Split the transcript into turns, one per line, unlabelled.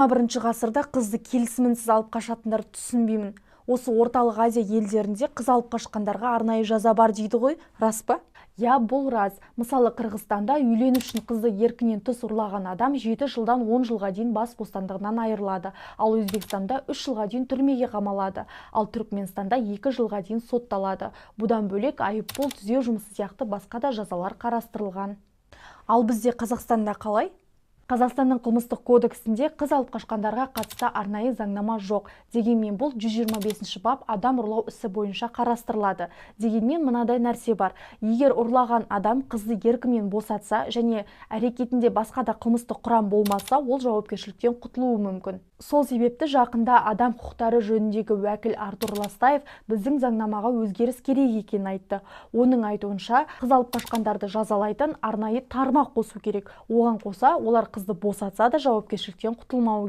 21 ғасырда қызды келісімінсіз алып қашатындарды түсінбеймін. Осы орталық Азия елдерінде қыз алып қашқандарға арнайы жаза бар дейді ғой, рас па? Я, бұл рас. Мысалы, Қырғызстанда үйлену үшін қызды еркінен тыс ұрлаған адам 7 жылдан 10 жылға дейін бас бостандығынан айырылады. Ал Өзбекстанда 3 жылға дейін түрмеге қамалады. Ал Түркменстанда 2 жылға дейін сотталады. Бұдан бөлек айыппұл, түзеу жұмысы сияқты басқа да жазалар қарастырылған. Ал бізде Қазақстанда қалай? Қазақстанның қылмыстық кодексінде қыз алып қашқандарға қатысты арнайы заңнама жоқ. Дегенмен бұл 125 бап адам ұрлау ісі бойынша қарастырылады. Дегенмен мынадай нәрсе бар. Егер ұрлаған адам қызды еркімен босатса және әрекетінде басқа да қылмыстық құрам болмаса, ол жауапкершіліктен құтылуы мүмкін. Сол себепті жақында адам құқықтары жөніндегі уәкіл Артур Ластаев біздің заңнамаға өзгеріс керек екенін айтты. Оның айтуынша, қыз алып қашқандарды жазалайтын арнайы тармақ қосу керек. Оған қоса, олар қызды босатса да жауапкершіліктен құтылмауы керек.